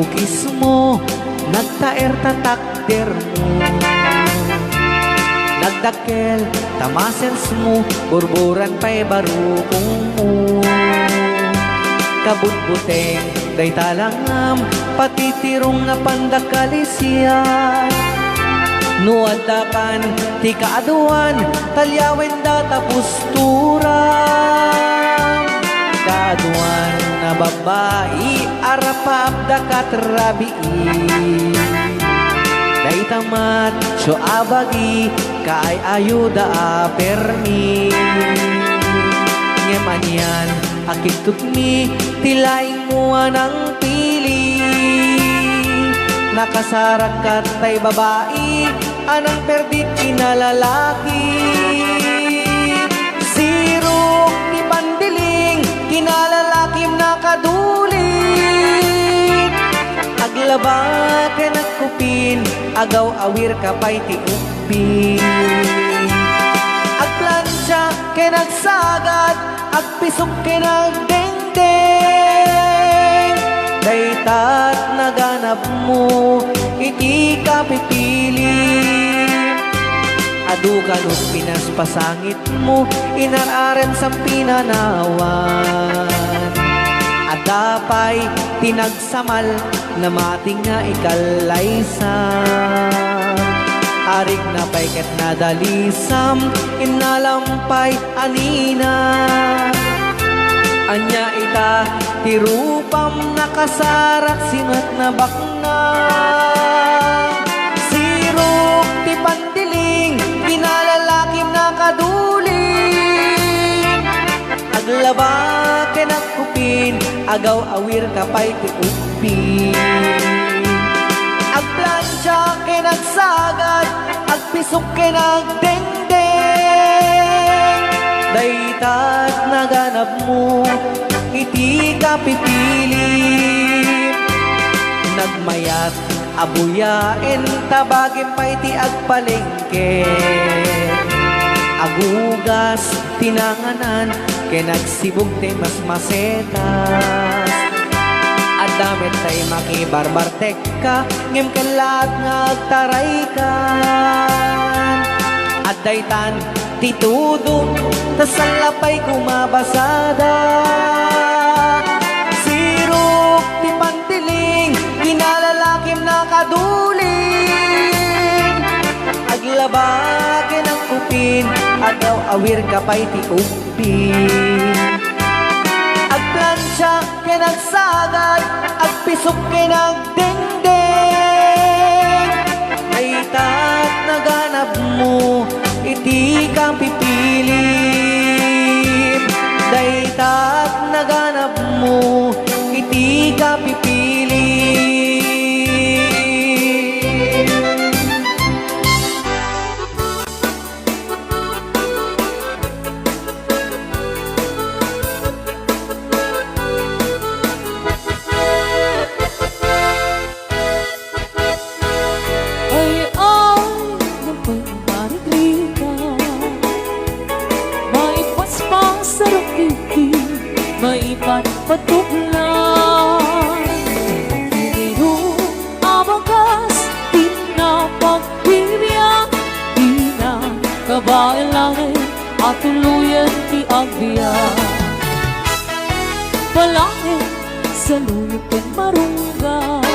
kukis mo, nagtaer tatakder mo, nagdakel tamasens mo, burburan pa'y barukong mo. Kabutbuteng day talangam, patitirong nga pandakalisyan. Nuadakan ti kaaduan, talyawen da tapusturan. Kaaduan na babae, arapap da katrabii. Day tamat, syo abagi, kaay ayuda apermi. Ngemanyan, akitutmi, tilaing mo anang pili. Nakasarak ka tay babae, anang perdit kinalalaki. Sirok ni pandiling, kinalalakim nakaduling. Aglaba ka nagkupin, agaw awir ka pa'y tiupin. Agplansya ka nagsagad, agpisok ka nagdengdeng. Daytat naganap mo, iti ka pipili. Adu kanot pinas pasangit mo, inararen sa pinanawan. At dapay tinagsamal na mating nga ikalaysan. Arik na paykat na dalisam, inalampay anina. Anya ita tirupam nakasarak sinat na bakna. Sirok ti pandiling, kinalalakim nakaduling. Aglaba ka nakupin, agaw awir ka pa'y tiupin. Agplansya ka nagsagad, agpisok ka nagdengdeng. Daytat naganap mo, iti ka pipili. Nagmayat, abuyain, tabagin pa iti agpalengke. Agugas, tinanganan, kaya nagsibog te mas masetas. At damit tay makibarbartek ka, ngem kalat nga agtaray ka. At daytan, titudo, tasalapay kumabasada. Sirok ti pantiling, kinalalakim nakaduling. Aglaba ka ng kupin, agaw awir ka pa'y ti upin. Agplansya ka nagsagad, agpisok ka nagdengdeng. Daytat naganap mo, iti kang pipili. Daytat naganap mo, iti kang pipili. Patuglan Dino abagas pinapagbibiyak di na kabailangan at tuluyan ti agbiyak palangin sa luyutin marunggan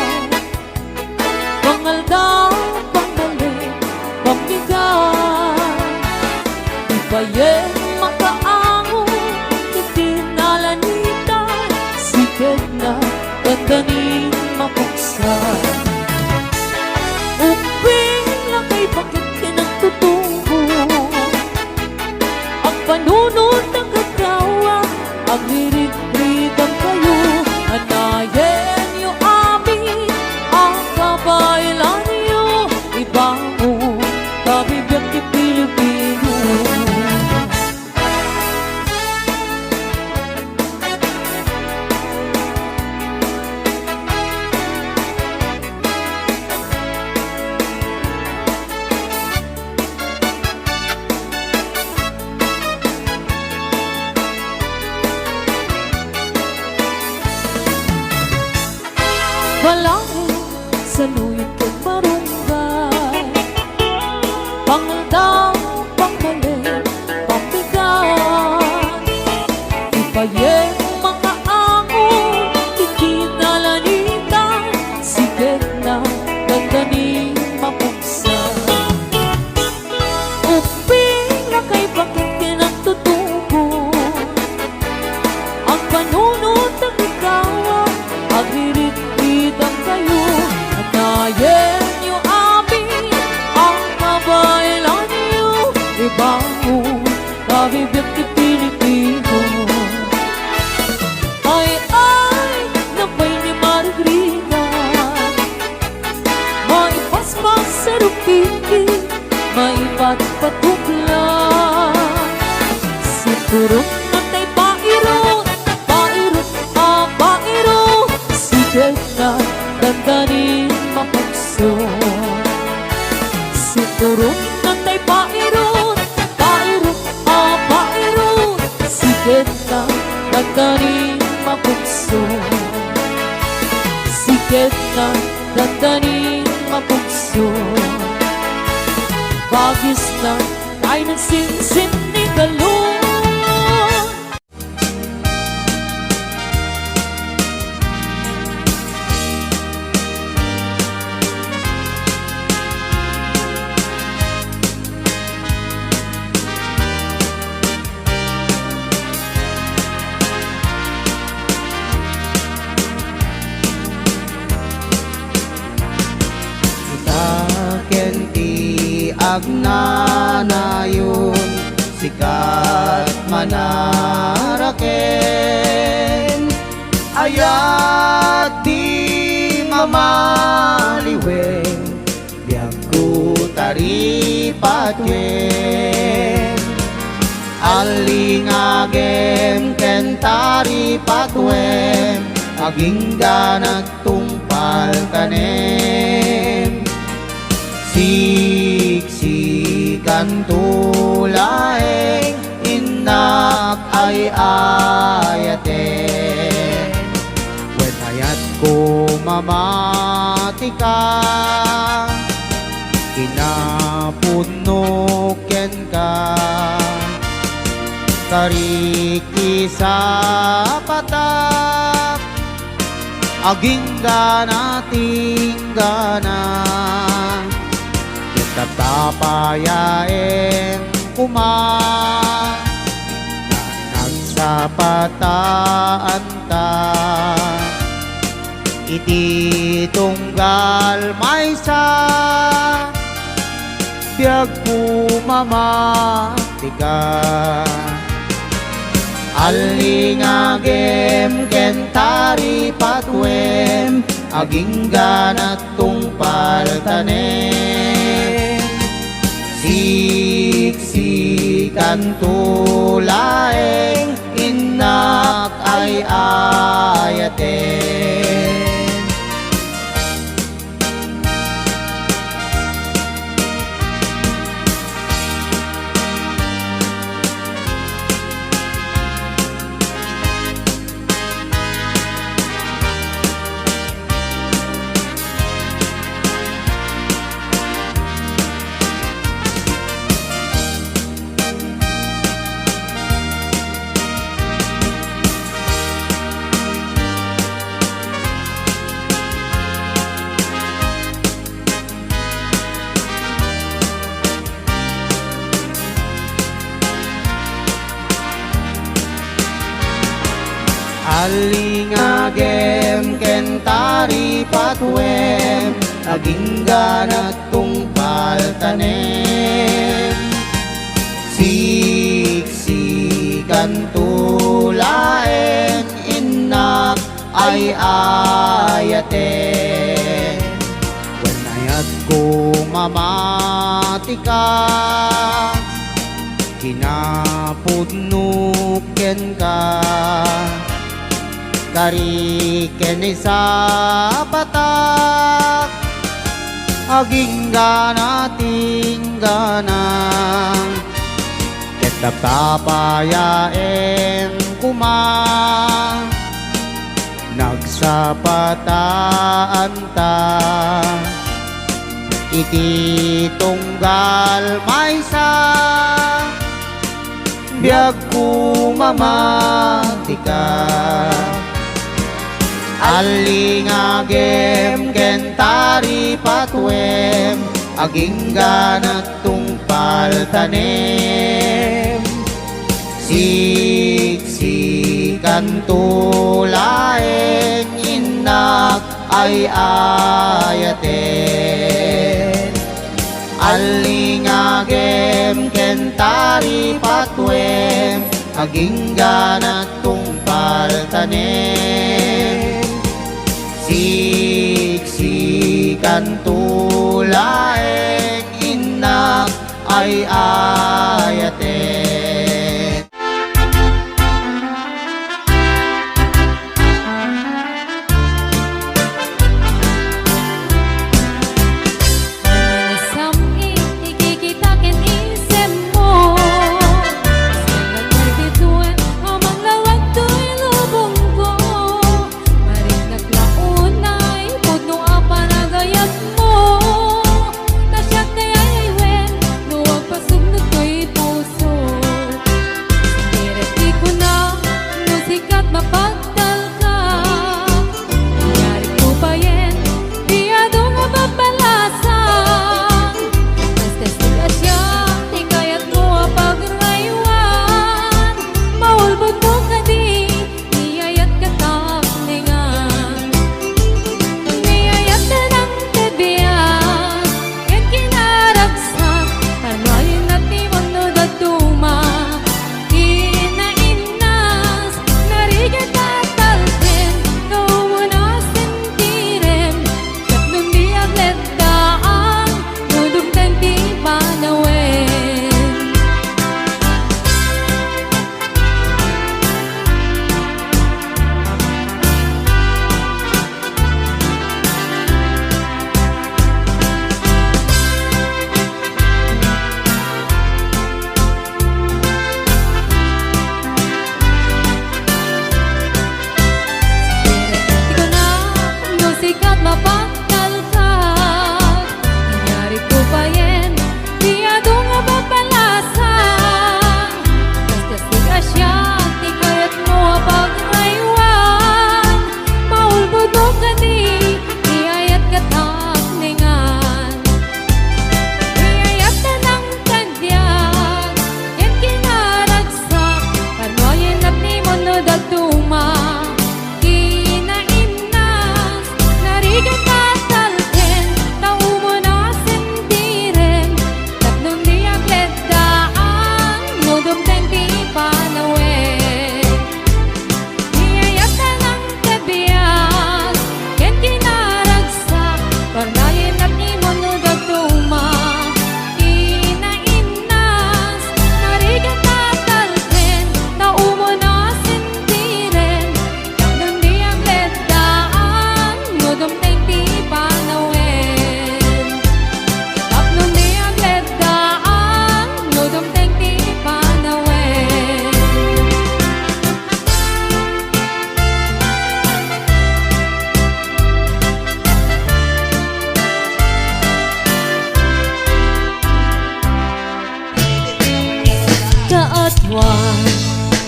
pangalda pangalit pamigan ibayen makaango itinalanita sikat na kandanin mapuksan uping lang kay bakit kinagtutungo ang panunod ng kagawa ang hirit-ritang kayo anayen nyo amin ang kabailan nyo ibangon kabibiyang ti Pilipino. saluyot kong marunggay. Pangaldang, pangmali, pambigat. Ipayeng mga angon, ikinalanitan. Sige na, gaganing mapugsan. Uping na kay bakit kinagtutubo. Ang panunod ng ikaw, agririt-ritang kayo. Anayin niyo amin, ang kabaylan niyo. Ibango, kabibig ni Pilipino. Ay, nabay ni Margarita. May paspas sa rupiki, may patpatukla. Sigurot na tay pairot, pairot, pairot. Sige na, dandanin mapugso. Sigurot na tay pairot, pairot, pairot. Sige na, dandanin mapugso. Sige na, dandanin mapugso. Bagis na tayo nagsinsin ni Galon. Taken ti agnanayon, sikat manaraken. Ayat di mamaliwen, biag ko taripatyen. Alingagem ken taripatwen, aging ganat tungpal tanem. Siksikan tulaeng, inak ay ayaten. When ayat ko mamatika, kinapunuken ka. Kariki sa patak, aging ganating gana. Tatapayain kuma, na nagsapataan ta. Iti tunggal may sa, biag kumamatika. Alingagem ken taripatwem, aging ganat tungpal tanem. Siksikan tulaeng, inak ay ayaten. Alingagem ken taripatwem, aging ganat tungpal tanem. Siksikan tulaen, inak ay ayaten. When ayat ko mamatika, kinapudnuken ka. Kariken sa patak, aging ganating ganang. Ketatapayaen kuma, sa pataan ta. Iti tunggal maysa biag kumamatika. Alingagem kentari patwem aging ganat tungpal tanem. Siksikan tulaeng inak ay ayaten. Alingagem kentari patwem aging ganat tungpal tanem. Siksikan tulaeng inak ay ayaten.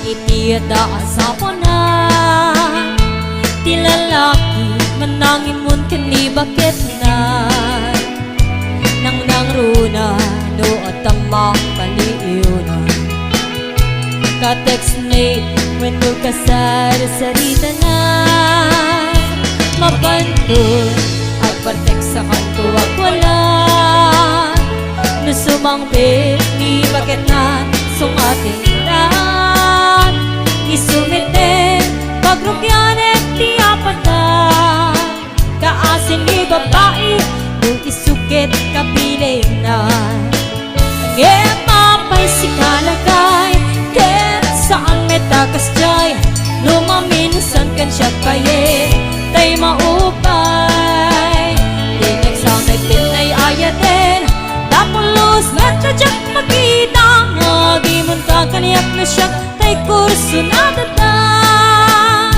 Iti asawa na ti lalaki manangin mon kani bakit na nang runa no at ang makaliuna ka text mate when no kasar sarita na mapantun at partek sa kanto at wala no sumangpit ni bakit na sumating na isumite pagrukyanet ti apata kaasin ni babae kung isukit kapiling na ngepapay si kalagay ket saan metakas jay lumaminsan kan siya paye tay maupay dinek sa may pinay ayaten tapulos metradyak makita ngagimun kakaniyak na siya tay kurso na datan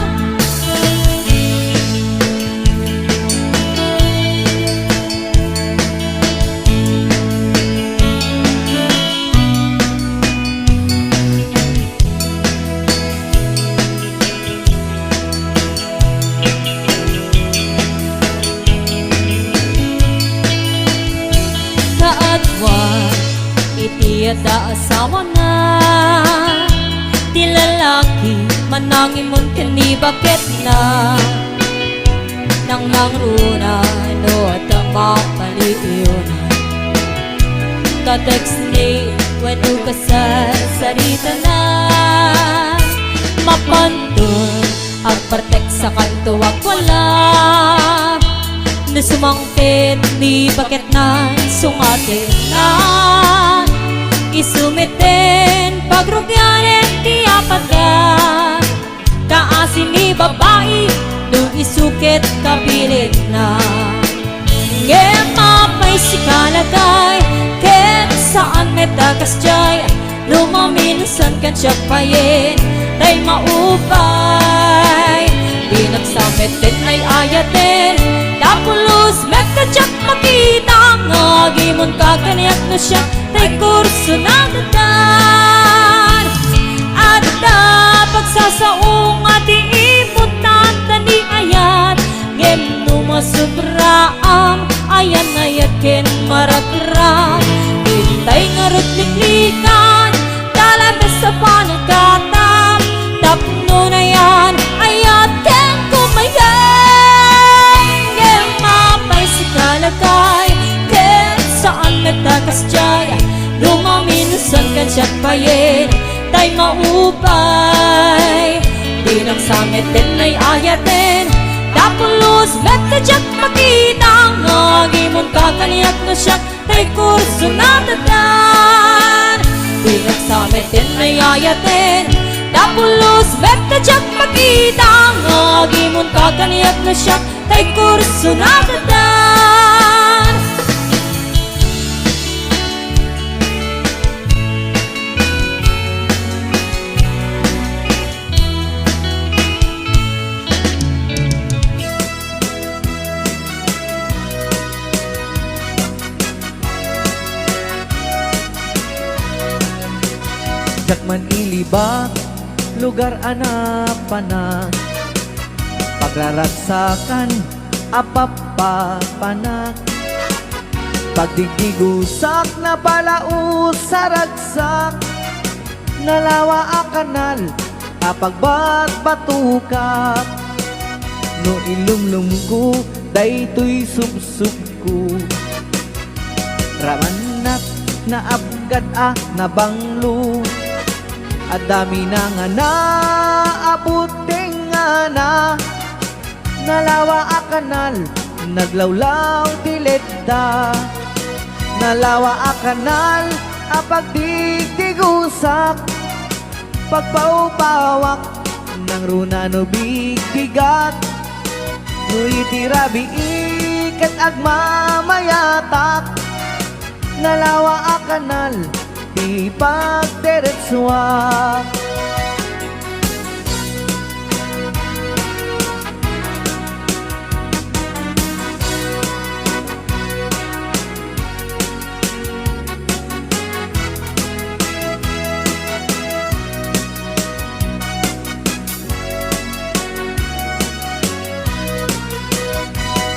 Tiyada asawa na Di lalaki manangimon kani bakit na Nang nangruna no at ang mapaliunan Ka-text ni when ukasal sarita na Mapantun ang partek sa kanto wag wala Nasumangpit ni bakit na sungatin na Isumitin pagrugyanin ti apat ka Kaasin ni babae nung isukit kapilit na Kem mapay si kalagay Kem saan metakas jay Lumaminusan kan siya payin Tay maupay Pinagsamit din ay ayatin Tapulus metadyak makita Ngagimon kakaniyak na siya Tay kurso na dadan At pagsasaong ati ipot na tani ayat Ngem numasobraam Ayan ayakin maragram Itay ngarot liklikan Talabes sa panagkatam Tapno na yan Ayat ken kumayan Ngem mapay si kalagay Ken saan nagtakas jay Lumaminusan kan siya't payin Tay maupay Di nang samit din ay ayatin Tapulus metadyak makita Ngagimon kakaniyak na siya Tay kurso na dadan Di nang samit din ay ayatin Tapulus metadyak makita Ngagimon kakaniyak na siya Tay kurso na dadan Jakman ilibak, lugar anak panak Pagraragsakan, apapapanak Pagdigdigusak na palaus sa ragsak Nalawa a kanal, apagbat batukak No ilumlum ko, daytoy subsub ko Ramanak na abgad na banglo At dami na nga na abuting nga na Nalawa a kanal, naglawlaw tileda Nalawa a kanal, apagdigdigusak Pagpaupawak ng runa no bigigat No itirabi ikat agmamayatak Nalawa a kanal, di pagderetswa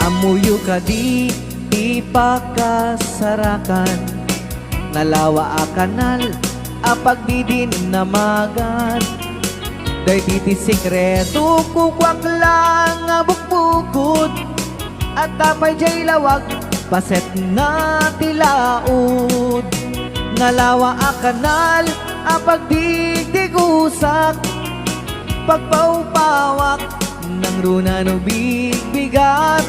Amuyo ka di ipakasarakan Nalawa a kanal, apagdidin namagan Day titi sikreto, kukwak lang nga bukbukod At tapay jay lawag, paset na tilaod Nalawa a kanal, apagdigdigusak Pagpaupawak ng runa no bigbigat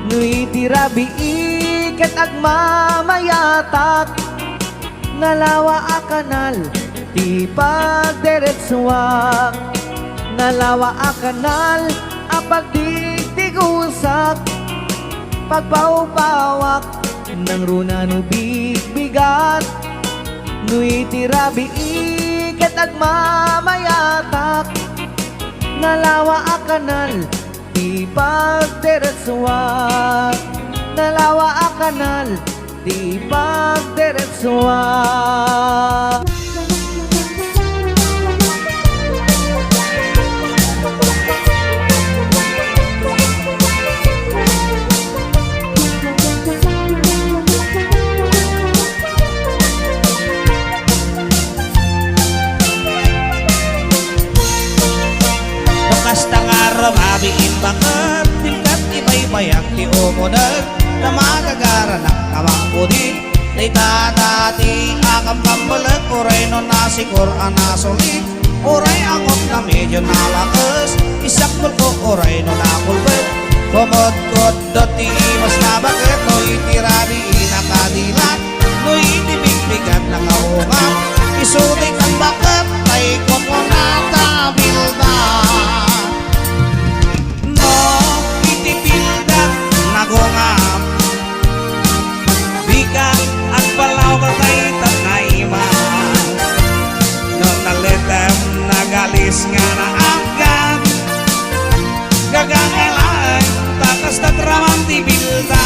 No itirabi ikat agmamayatak Nalawa a kanal, di pagderetswa Nalawa a kanal, apagdigdigusak Pagpaupawak ng runa no bigbigat No itirabi ikat agmamayatak Nalawa a kanal, di pagderetswa Nalawa a kanal, di pagderetswa ti umunag na magagaranak kamang pudi day tatati akam kambalag uray no nasikor anasulit uray angot na medyo nalakas isakbol ko uray no nakulbet kumod-kod dati mas nabagat no itirabi inakadilat no itibigbigat na kaungat isudik ang bakat ay kumunatabilda no itibildat nagungam bigat at palaw katay tanayma no nalitem nagalis nga na agad gagangalay takas na tramang tibilda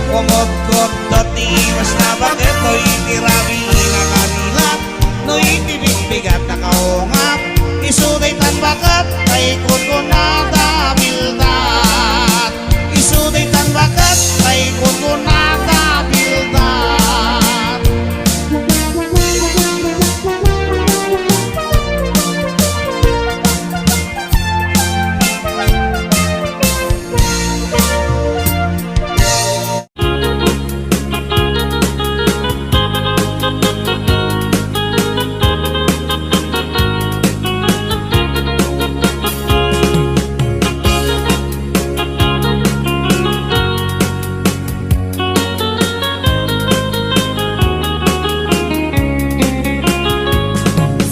kumot-kod dati mas nabagat no itirabi na kanilat no itibigbigat na kaungap isuday tan bagat ay kukunada bildat isuday tan bagat ay kukunada bildat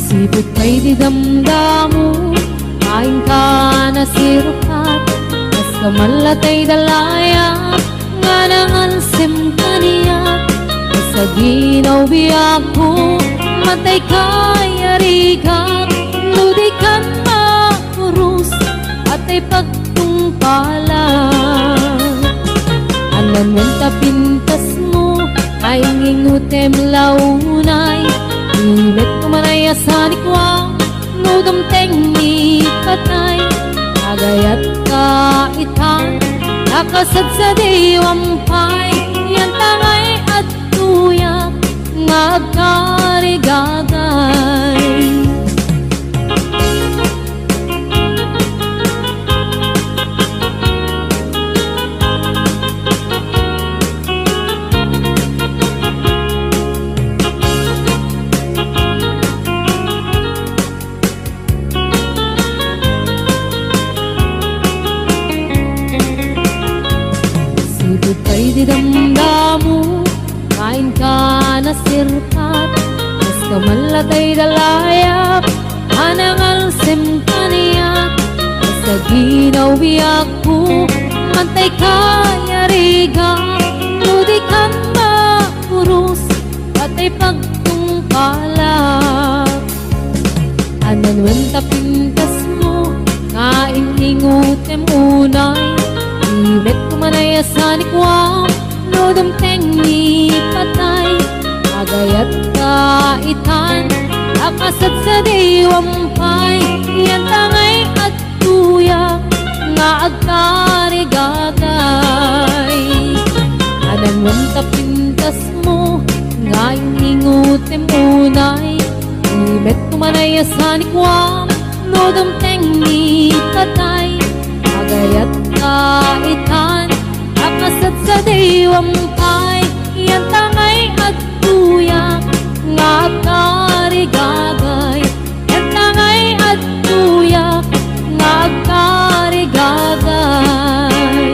Sipot kay di damdamu, kain ka na sirukat, kas kamalatay dalaya, nga nangansim kaniya, sa ginaw biyak ko, matay kay arigat, ludikan makurus, at ay pagtungpalan. Anan wenta pintas mo, ay ngingutem launay, Ilet kumanaya sa likwa, nudam tengni patay, agayat kaitan, nakasad sa diwampay, yan tangay at tuyak, ngagkarigagay. Kay di damdamu, kain ka na sirpat, mas kamalatay dalayap, anangal sim kaniyak, sa ginaw biyak ko, mantay kaya riga, ludikan makurus, at ay pagtungkalak. Anan wenta pintas mo, kain ingutem unay, Ilet kumanaya sa likwam, nodam tengni patay, agayat kaitan, nakasad sa diwampay, yan tangay at tuyak, nga agkarigagay. Anan wanta pintas mo, nga ingutem unay, Ilet kumanaya sa likwam, nodam tengni patay, agayat kaitan, nakasad sa diwampay, yan tangay at tuyak, nga agkarigagay, yan tangay at tuyak, nga agkarigagay.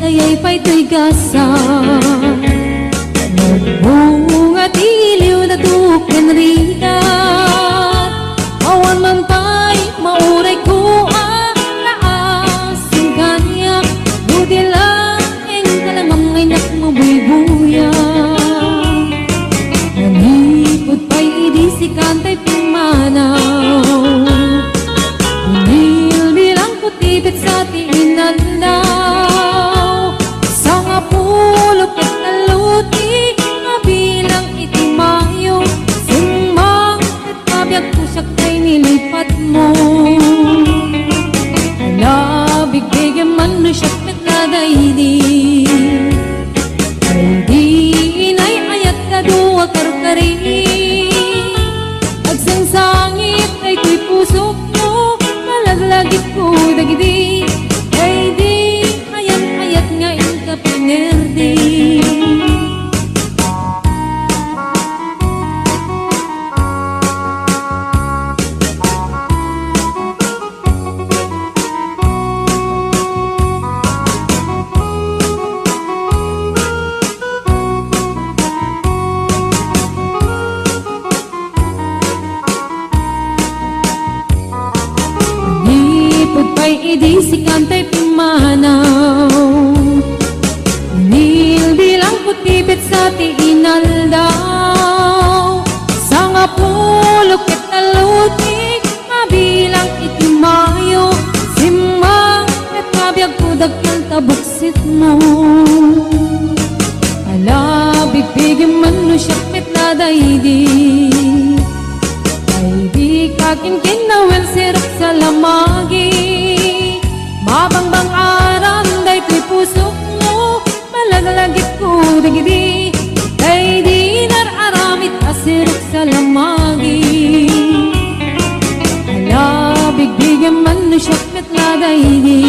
Kaya'y pa'y to'y gasa Nagbunga tiliw na duken rigat Awan man pa'y mauray ko naasin kanya Buti lang ang kalamang ay nakmabuy-buya Nanipod pa'y idisikan ta'y pimanaw Unil bilang kutipit sa tiinandaw Sa nga pulok at naluti Nga bilang itimayo Sumang at kabiyag ko siya kay nilipat mo Alabig bigyan man no siya kat nadaydi Ay di inay ayat ka duwa karkari Agsangsangit ay ko'y pusok mo Malaglagit ko dagidi Ay di ayat nga inka pinerdi Nipod pa'y idisikan ta'y pimanaw Nil bilang kutipit sa tiinaldaw Sa nga pulok at nalutik Mabilang itimayo Simang at kabiyag ko dagkal tabuksit mo Alabig bigyan man no siya met nadaydi Ay di kakin kinawel sirap sa lamagi Mabangbang aram day ko'y pusok mo Malaglagit ko dagidi Ay di nararamit asirap sa lamagi Alabig bigyan man no siya met nadaydi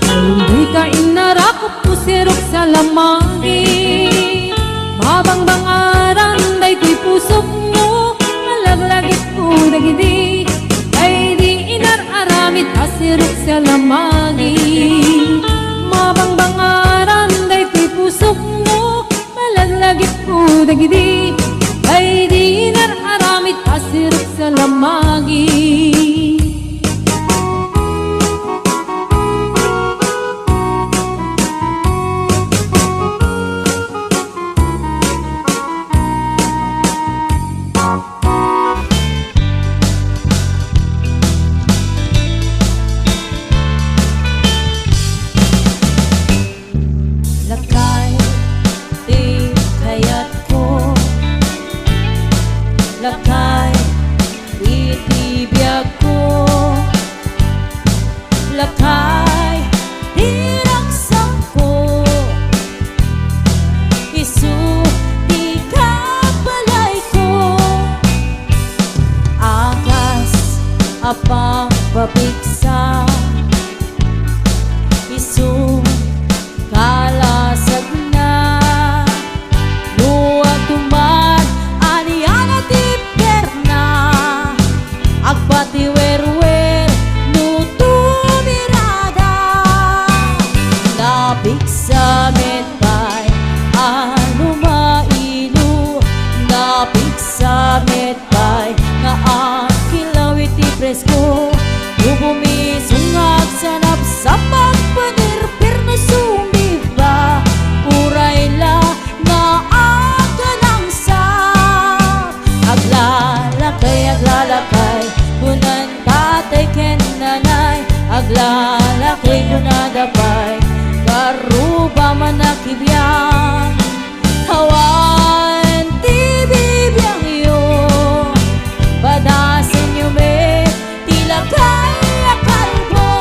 Ay di ka inarakop ko sirap sa lamagi Mabangbang aram day ko'y pusok mo Malaglagit ko dagidi Ay di inararamit asirok sa lamagi Mabangbangaran day ko'y pusok mo Malaglagit ko dagidi Ay di inararamit asirok sa lamagi Lakay, di kayat ko Lakay, itibiyag ko Lakay, di raksak ko Isu, di kapalay ko Akas, apang babiksa Isu, kalasag na Luwag tuman Aniana tipper na Agpatiwer-wer Nutumirada Labig sa medbay Ano mailu Labig sa medbay Nga ang kilawit presko Bubumisungag sanap sa pagpanirpir na sumiba Urayla nga aga ng sap Aglalakay Kunan tatay ken nanay Aglalakay kunadapay Karuba manakibiyang Hawan ti bibiyang iyo Badasin yung may tilakay akal mo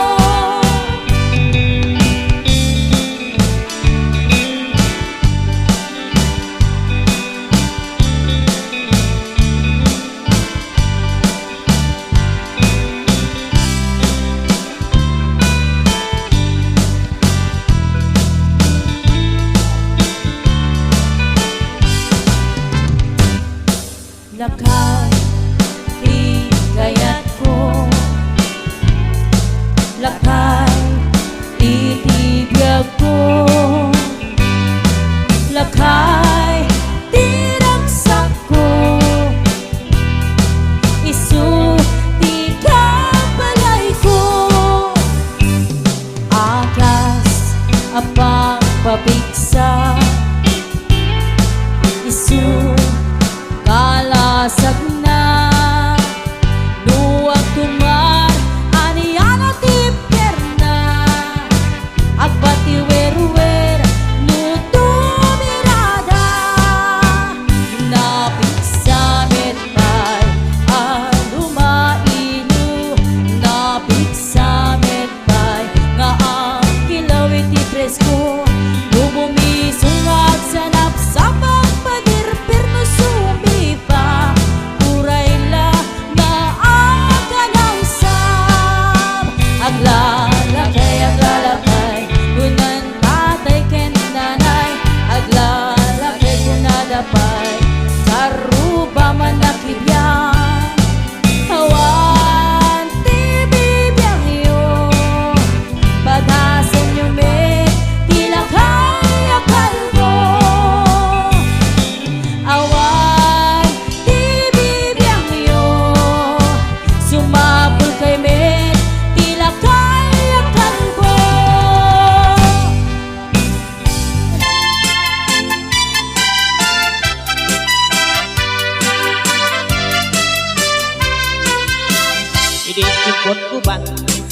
cukot kuban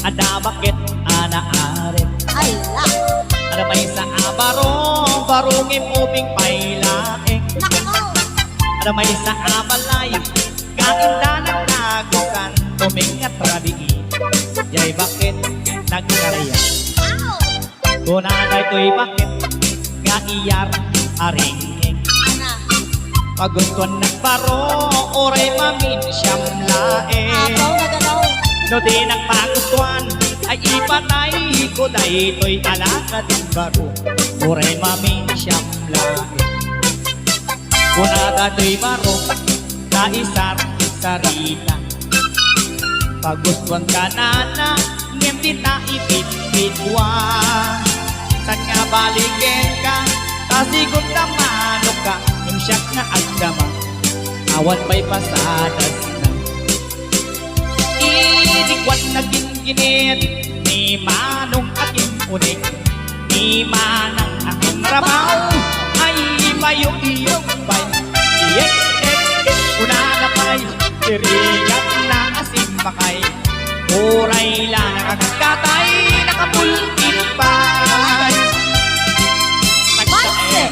ada bakit ana arep Ala, ada may sa abarong barungim ubing pailaeng nako. ada may sa abalay kaindanan nagukan tumingat rabii jay bakit nagkaraya Wow. kunaday to'y bakit gaiyar aringing Ana, pagustuhan nagbaro oray mamin siyam laeng abaw na ganaw. no di nagpagustuhan ay ipatay ko daytoy alaka din baro oray mamin siyam laeng kunada to'y baro kaisar sarita pagustuhan ka na ngem di ta ipit-pitwa san nga balikin ka tasigod na manok ka imsyak na agdama awan pa'y pasadas na idikwat na ginginit ni manong aking unik ni manang aking rabaw ay mayong-iyong pa'y una na pa'y tirigat na asim makay oray lang nakakatay nakapulpit pa'y Banse.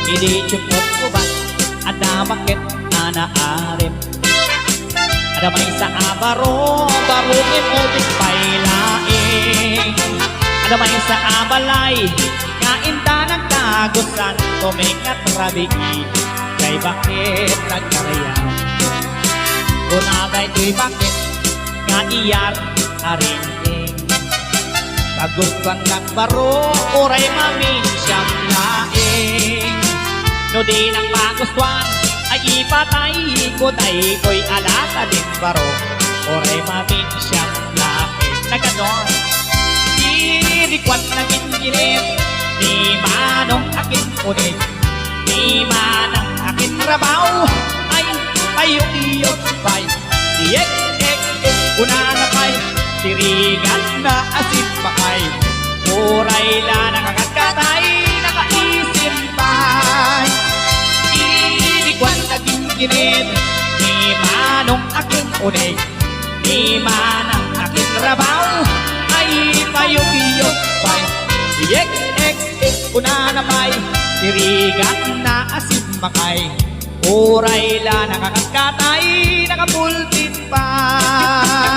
Hindi cukot ko ba ada bakit ana arep ada may sa abaro barungin ubing pailaing ada may sa abalay kainda nagtagusan tumingat rabii kay bakit nagkaraya kunagay to'y bakit kaiyar aringing kagustuhan nagbaro oray mamin siyam laing no di nang magustuhan ay ipatay ko day ko'y alaka din baro oray mamin siyam laing na ganon irikwat na ginginit ni manong akin ulit ni manang akin rabaw ay payong-iyong pay una na pay tirigan na asin pakay oray la nakakatay nakaisip pay ilikwan na ginginit ni manong aking unig ni manang aking rabaw ay payong-iyong pay una na pay tirigan na asin pakay oray la nakakatay nakapulpit pay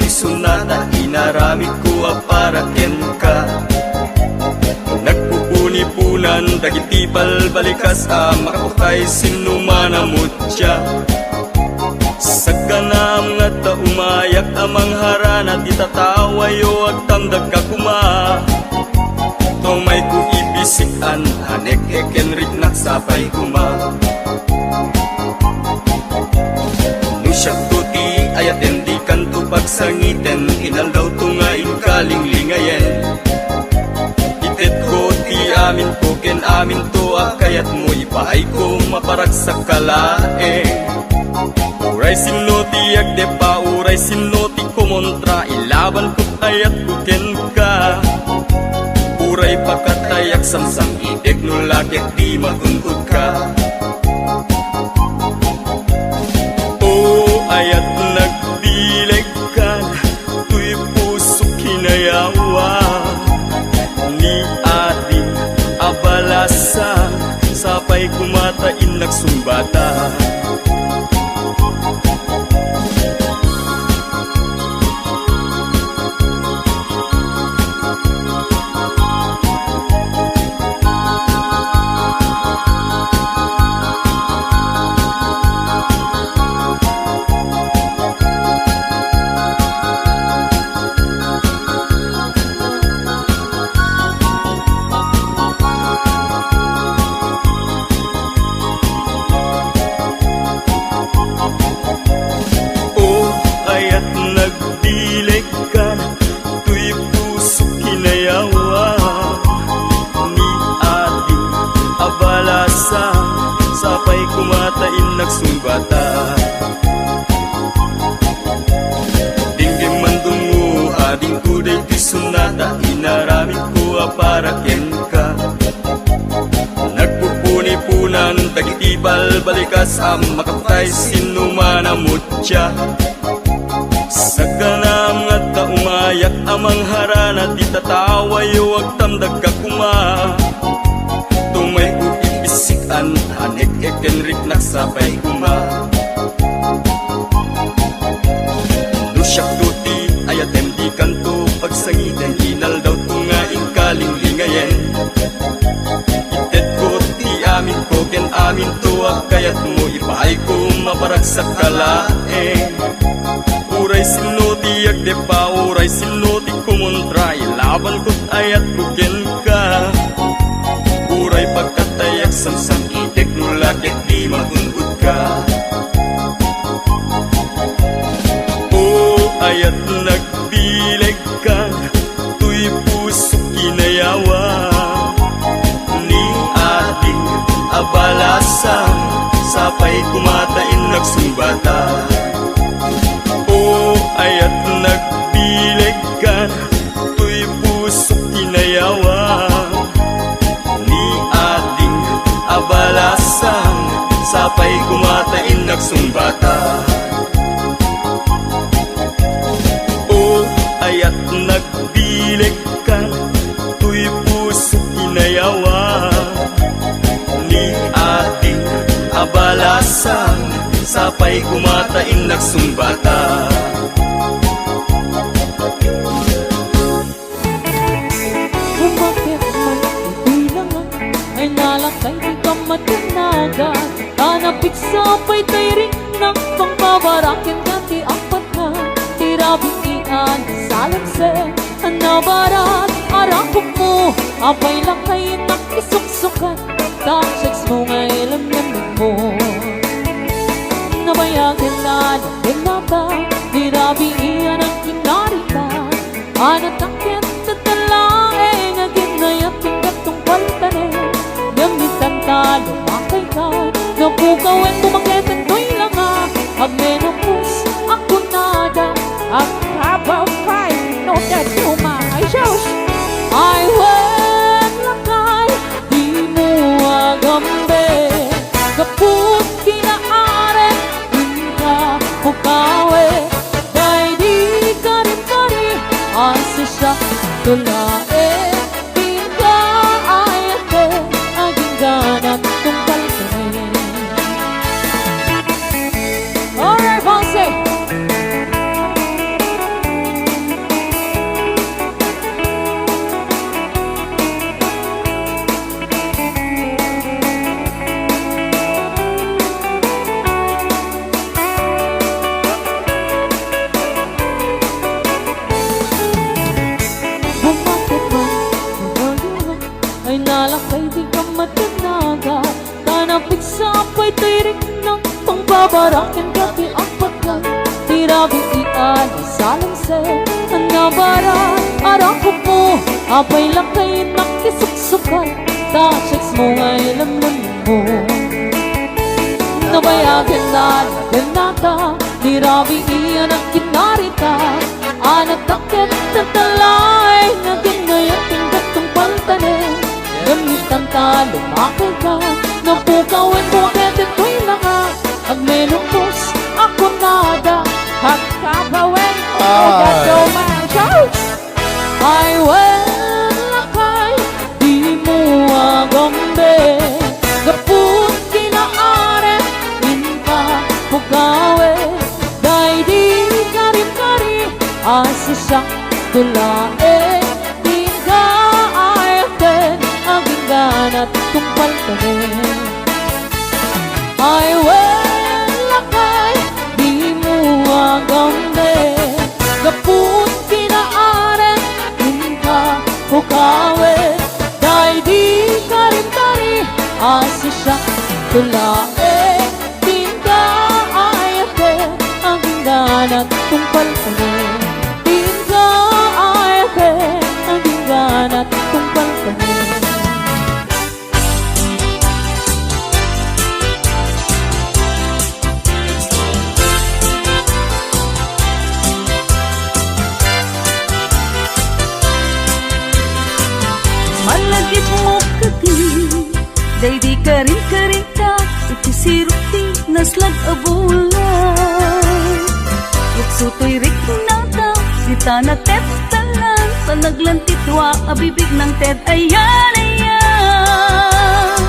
sunada inaramid ko para ken ka nagpupuni-punan dagiti balbalikas makapukay sinumana mutya sagganam nga ta umayak amang harana di tatawayo ag tandag kakuma tomay ko ibisikan hanek ekenrik naksapay kuma nusyak tuti ayat endi kanto pagsangiten inalaw tungain kalinglingayen itet ko ti amin ko ken amin to akayat mo ipaay ko maparag sa kalaeng uray sinno ti agdepa uray sinno ti kumontra ilaban ko ayat ko ken ka uray pakatayak samsam ideg no lakit di matuntut ka ayat nagbileg ka tuy puso kinayawa ni ating abalasa sapay kumatain nagsumbata baraken ka. Nagpupuni-punan, dagitibal, balikas ang makapatay, sinuman ang mutya. Sa kanam nga ta umayak amang harana, di tataway wag tamdag ka kuma. Tumay ko ibisikan, hanek ekenrik nagsabay kuma. Nusyak tuti ayatem di kanto, pagsangiten hinal daw tungaing kaling lingayen. Itet ko ti amin ko ken amin tuwag, kayat mo ipaay ko maparag sa kalaeng. Uray sinuti ag de pa, uray sinuti kumuntray, laban ko't ayat kuken ka. Uray pagkatayak samsam itek nulakit di magunod ka. O ayat nagbileg ka, tuy puso kinayawa. Ni ating abalasang, sapay kumatain nagsumbata. O ayat nagbileg ka, tuy puso kinayawa. Ni ating abalasang, sapay kumatain nagsumbata. O ayat nagbileg ka, tuy puso kinayawa. Ni ating abalasang, sapay kumatain nagsumbata. Umakit man ito'y langan, ay nalakay di ka matinaga. Tanapik sapay tayo rin ng pangbabarakin ganti apat na. Tirabikian sa lanse, nabarat arapok mo, apay lakay nakisuksukan. Tanseks mo nga ilam-lamig mo, nabayagan na ng nata, dirabiian ang kinarita. Anatakit at talaeng, agin na yating gatong paltane. Gamitan talo, makay ka, napukawin mo maketan to'y langa. Agmenopos, ako nada, ang habang kay, no that you my shows. I went lakay, di mo agambe, kaput kinaare, inka pukawe, dahil di ka rin pari, asa siya tulae, pinka ayate, aging ganat kong kalpare. Alright, Bonse! Bumakit man, bumaluwa, ay nalakay di ka matanaga. Tanapik sapay tirik ng pangbabarakin kati ang pagkay. Tirabikian sa lanse, nabarat arapok mo, apay lakay nakisuksukan. Tanseks mo ngay lamlamin mo, nabayagan na ng nata, tirabikian ang kinarita. Anatakit na talay, naging ngayon tingkat pantane. Gamitan talo, makay ka, napukawin mo agad ito'y langa. Agmenopos, ako nada, at kabawin, ogato man shows. I went lakay, di mo agambe, kaput kinaare, inka pukawe, dahil di kari-kari, asa siya tulae, di ka ayaten, aging ganat kong paltanin. I went lakay, di mo agambe, kaput kinaare, inka pukawe, dahil di kari-kari, asa siya tulae, di ka ayaten, aging ganat kong paltanin. Di ka ayaten, aging ganat kong paltanin. Agit mo kati day di karing ka ikisirok ti naslag abulan Luksutoy rik na ta di ta na tetalan sa naglantitwa abibig ng ted ayan ayan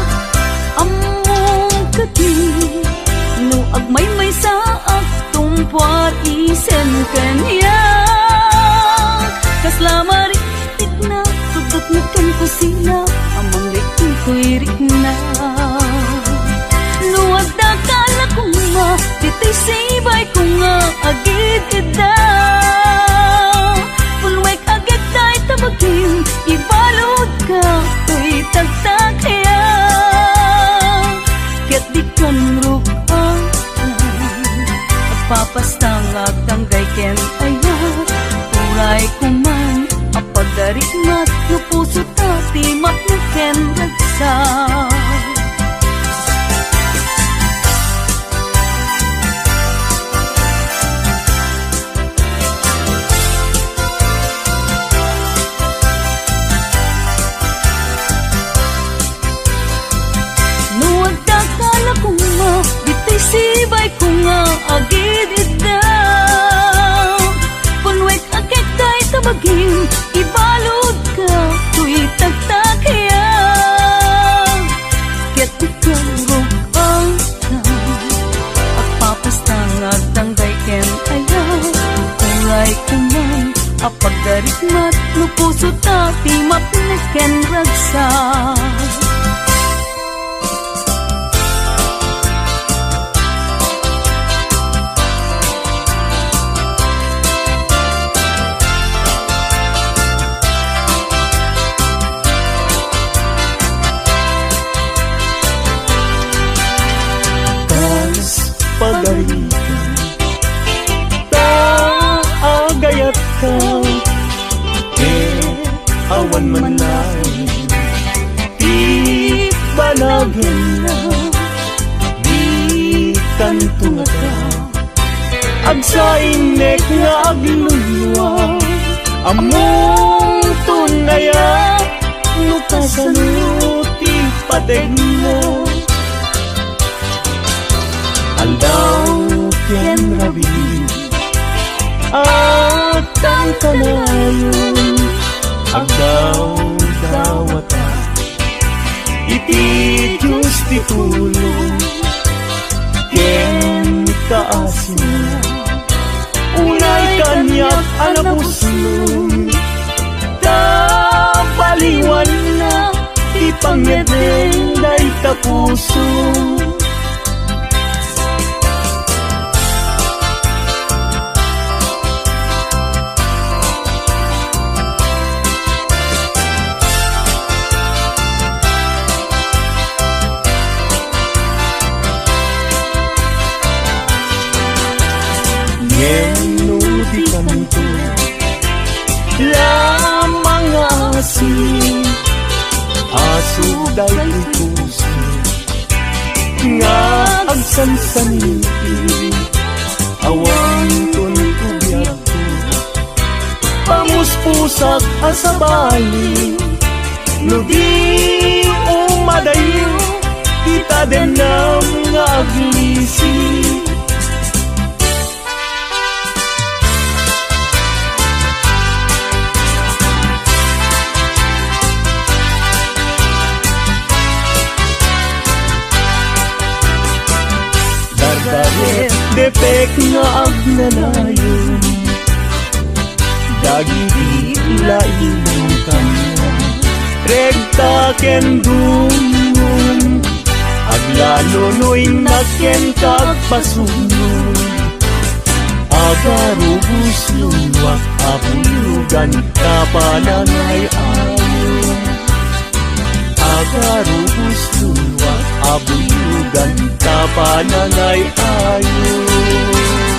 Among kati no agmay sa aktumpar isen kanya Kaslamarik na Tudot na kan ko sila Amang likin ko'y rik na Luwag na kala ko nga Ditay sibay ko nga Agid ida Pulwek agad tayo tabagin Ibalod ka Ko'y tagtag kaya Ket di kan rupang At papastang agtanggay ken ayan Uray ko man Apagdarikmat no puso tati matnuken ragsa Nuwag takala ko nga Ditay sibay ko nga agid idaw Punwek agad kay tabagin Ibalod ka, tuy tagtakaya Ket ikang rupang At papastang agtanggay ken ayaw Uray kuman, apagdarikmat No puso tati mapneken ragsa Pagarikan ta agayat ka awan man ay di balagan na di kantunga ka agsainek nga aglulwa among tunaya nukasanuti pateg mo Aldaw ken rabi at ang kanayon agdaw dawata iti Diyos ti tulong ken kaasin unay kanyak anapuslong baliwan na ti pangyedeng day tapuso Di kanto lamang asin aso dahil puso nga agsansaniti awang tuntubiyak ko pamuspusak asabali no di umadayo kita denam nga aglisi depek nga agnanayon dagiti lain kanya regta ken dumon aglalonoy na ken kagpasunod agarubus luwak abulugan kapanangay ayon agarubus luwak abulugan kapanangay ayon